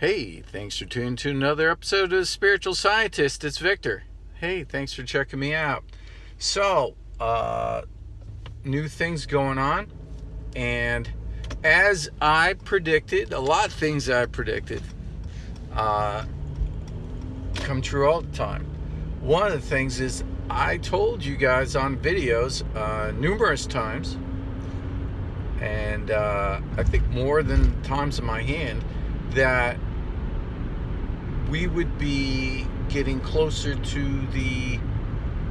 Hey, thanks for tuning to another episode of The Spiritual Scientist. It's Victor. Hey, thanks for checking me out. So, new things going on. And as I predicted, a lot of things I predicted come true all the time. One of the things is I told you guys on videos numerous times, and I think more than times in my hand, that we would be getting closer to the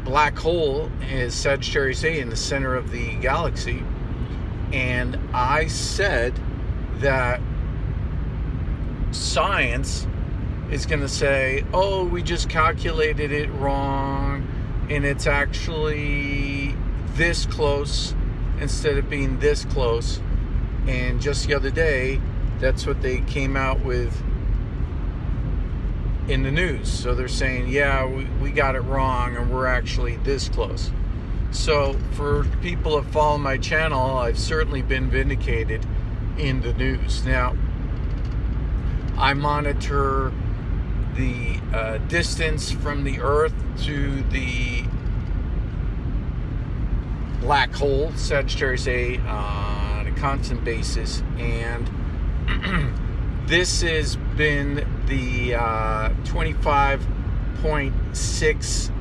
black hole as Sagittarius A in the center of the galaxy. And I said that science is going to say, oh, we just calculated it wrong, and it's actually this close instead of being this close. And just the other day, that's what they came out with in the news. So they're saying, yeah, we got it wrong, and we're actually this close. So for people that follow my channel, I've certainly been vindicated in the news. Now, I monitor the distance from the Earth to the black hole, Sagittarius A, on a constant basis, and this has been the 25.6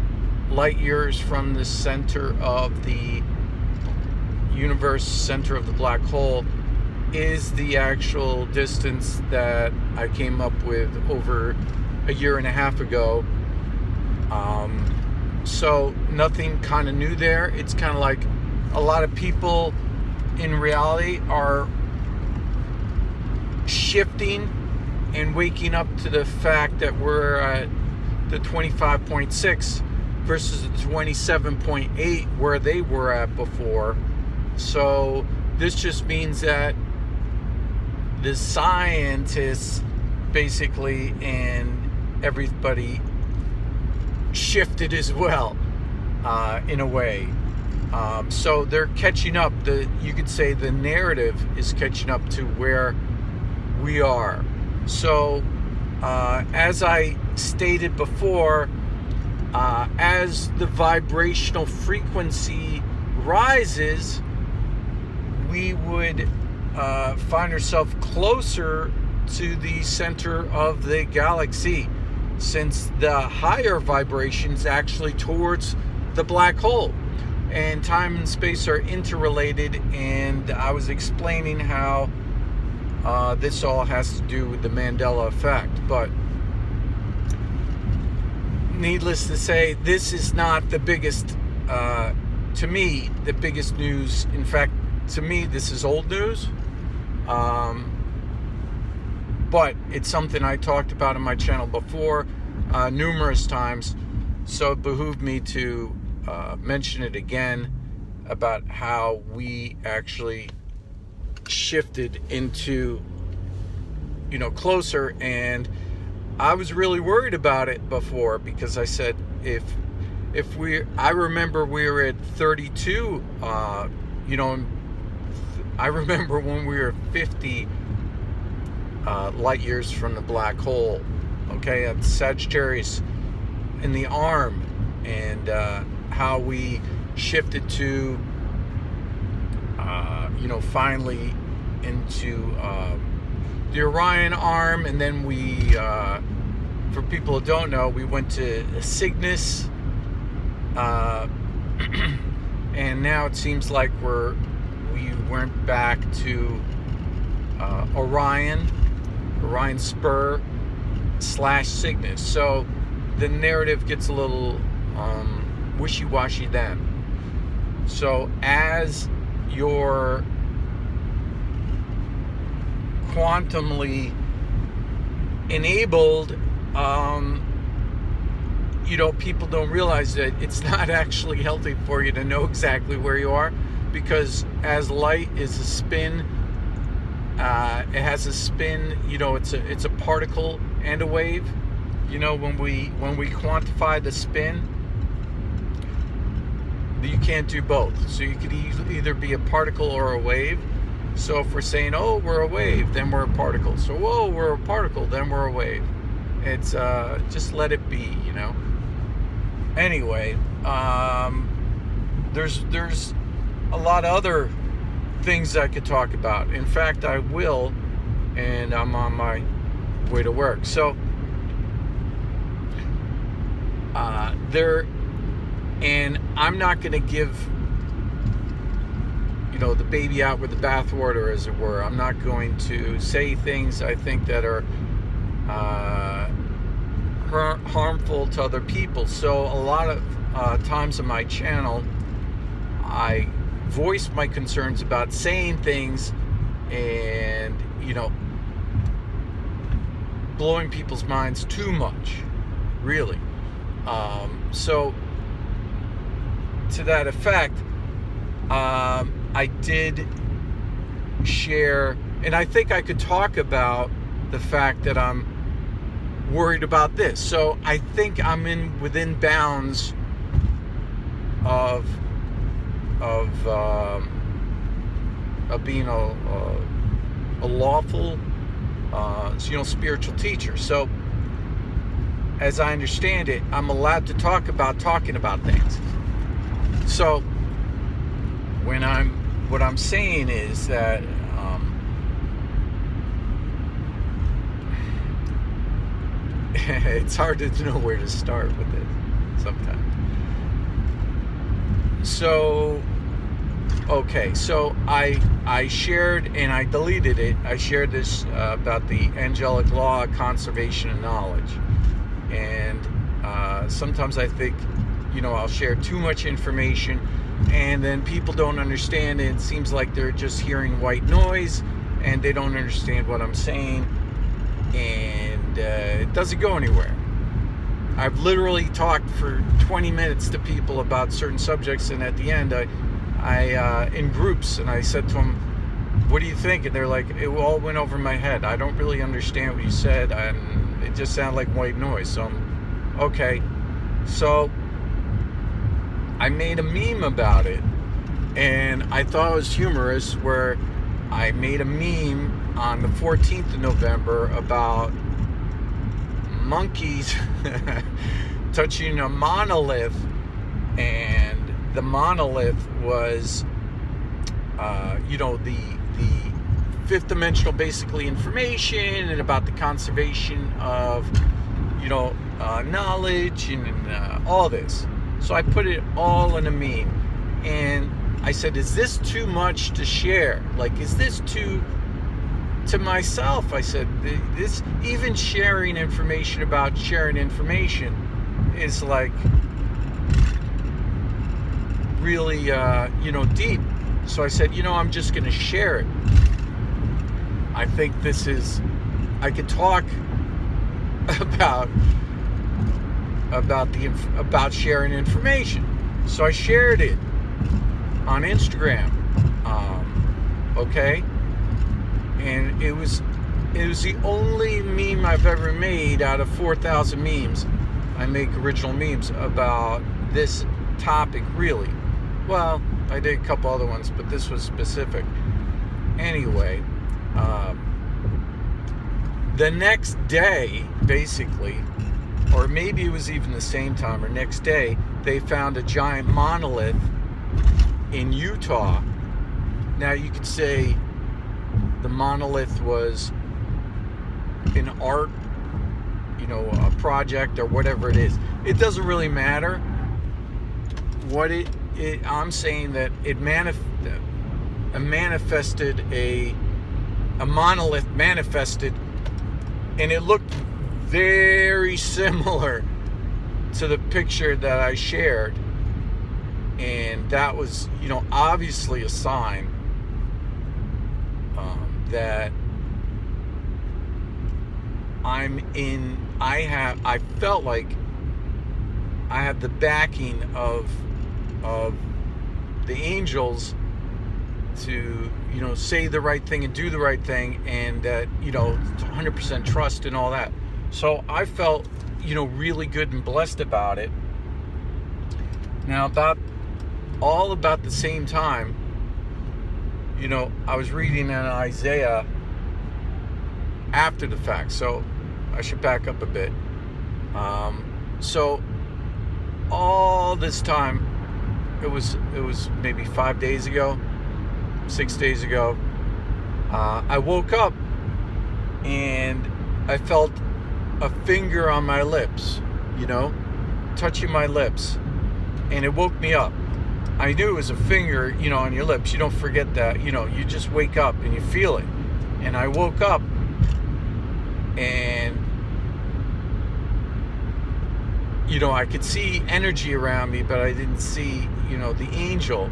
light years from the center of the universe, center of the black hole, is the actual distance that I came up with over a year and a half ago. So nothing kind of new there. It's kind of like a lot of people in reality are shifting and waking up to the fact that we're at the 25.6 versus the 27.8 where they were at before. So this just means that the scientists basically and everybody shifted as well, in a way. So they're catching up. You could say the narrative is catching up to where we are. So as I stated before, as the vibrational frequency rises, we would find ourselves closer to the center of the galaxy, since the higher vibrations actually towards the black hole. And time and space are interrelated, and I was explaining how this all has to do with the Mandela effect. But needless to say, this is not the biggest, to me, the biggest news. In fact, to me, this is old news. But it's something I talked about on my channel before numerous times. So it behooved me to mention it again, about how we actually shifted into, closer. And I was really worried about it before, because I said, I remember we were at 32, I remember when we were 50 light years from the black hole, okay, at Sagittarius in the arm, and how we shifted to finally into the Orion arm, and then we, for people who don't know, we went to Cygnus, and now it seems like we went back to Orion Spur / Cygnus. So the narrative gets a little wishy-washy then. So as you're quantumly enabled, people don't realize that it's not actually healthy for you to know exactly where you are, because as light is a spin, it has a spin, it's a particle and a wave. When we quantify the spin, you can't do both. So you could either be a particle or a wave. So if we're saying, oh, we're a wave, then we're a particle. So, whoa, we're a particle, then we're a wave. It's just let it be, you know. Anyway, there's a lot of other things I could talk about. In fact, I will, and I'm on my way to work. So and I'm not going to give, you know, the baby out with the bathwater, as it were. I'm not going to say things I think that are harmful to other people. So a lot of times on my channel, I voice my concerns about saying things and, you know, blowing people's minds too much, really. So to that effect, I did share, and I think I could talk about the fact that I'm worried about this. So I think I'm within bounds of being a lawful, you know, spiritual teacher. So as I understand it, I'm allowed to talk about talking about things. So what I'm saying is that it's hard to know where to start with it sometimes. So, okay, so I shared, and I deleted it. I shared this about the angelic law of conservation of knowledge. And sometimes I think, you know, I'll share too much information, and then people don't understand it. It seems like they're just hearing white noise, and they don't understand what I'm saying, and it doesn't go anywhere. I've literally talked for 20 minutes to people about certain subjects, and at the end, I in groups, and I said to them, "What do you think?" And they're like, "It all went over my head. I don't really understand what you said, and it just sounded like white noise." So I'm okay. So I made a meme about it, and I thought it was humorous, where I made a meme on the 14th of November about monkeys touching a monolith, and the monolith was, you know, the fifth dimensional, basically, information, and about the conservation of, you know, knowledge, and all this. So I put it all in a meme, and I said, is this too much to share? Like, is this too, to myself, I said, this, even sharing information about sharing information is like really, you know, deep. So I said, you know, I'm just going to share it. I think this is, I could talk about sharing information. So I shared it on Instagram, okay, and it was the only meme I've ever made out of 4,000 memes. I make original memes about this topic, really. Well, I did a couple other ones, but this was specific. Anyway, the next day, basically, or maybe it was even the same time or next day, they found a giant monolith in Utah. Now, you could say the monolith was an art, you know, a project or whatever it is. It doesn't really matter. What I'm saying that it manifested a monolith manifested, and it looked very similar to the picture that I shared, and that was, you know, obviously a sign that I felt like I had the backing of the angels to, you know, say the right thing and do the right thing, and that, you know, 100% trust and all that. So I felt, you know, really good and blessed about it. Now, about the same time, I was reading in Isaiah after the fact, so I should back up a bit. So all this time, it was maybe 5 days ago, 6 days ago, I woke up and I felt a finger on my lips, touching my lips, and it woke me up. I knew it was a finger, on your lips. You don't forget that, you just wake up and you feel it. And I woke up and, I could see energy around me, but I didn't see, the angel.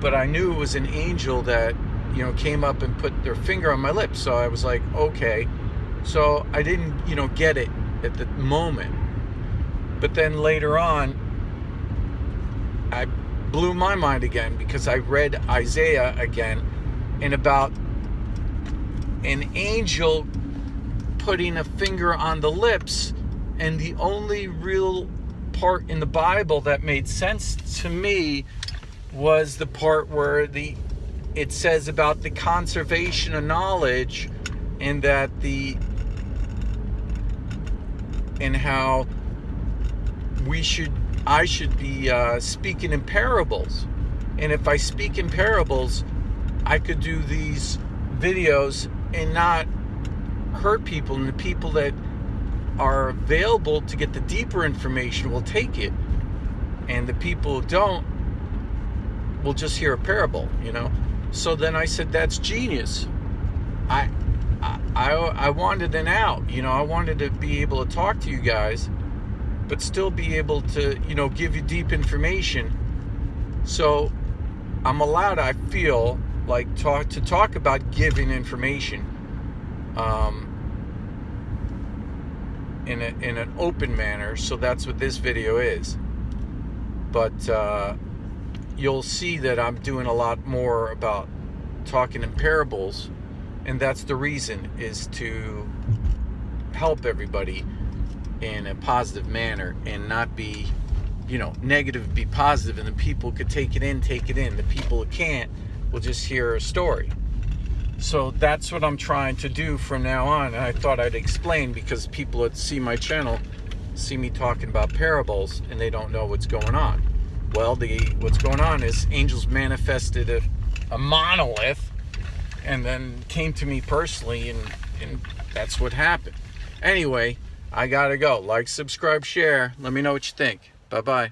But I knew it was an angel that, came up and put their finger on my lips. So I was like, okay. So I didn't, get it at the moment. But then later on, I blew my mind again because I read Isaiah again and about an angel putting a finger on the lips. And the only real part in the Bible that made sense to me was the part where it says about the conservation of knowledge, and that and how I should be speaking in parables. And if I speak in parables, I could do these videos and not hurt people, and the people that are available to get the deeper information will take it, and the people who don't will just hear a parable. So then I said, that's genius. I wanted an out. I wanted to be able to talk to you guys, but still be able to, give you deep information. So I'm allowed, I feel like, to talk about giving information in an open manner. So that's what this video is. But you'll see that I'm doing a lot more about talking in parables, and that's the reason, is to help everybody in a positive manner and not be, negative, be positive, and the people could take it in. The people who can't will just hear a story. So that's what I'm trying to do from now on. And I thought I'd explain, because people that see my channel see me talking about parables and they don't know what's going on. Well, what's going on is angels manifested a monolith and then came to me personally, and that's what happened. Anyway, I gotta go. Like, subscribe, share. Let me know what you think. Bye-bye.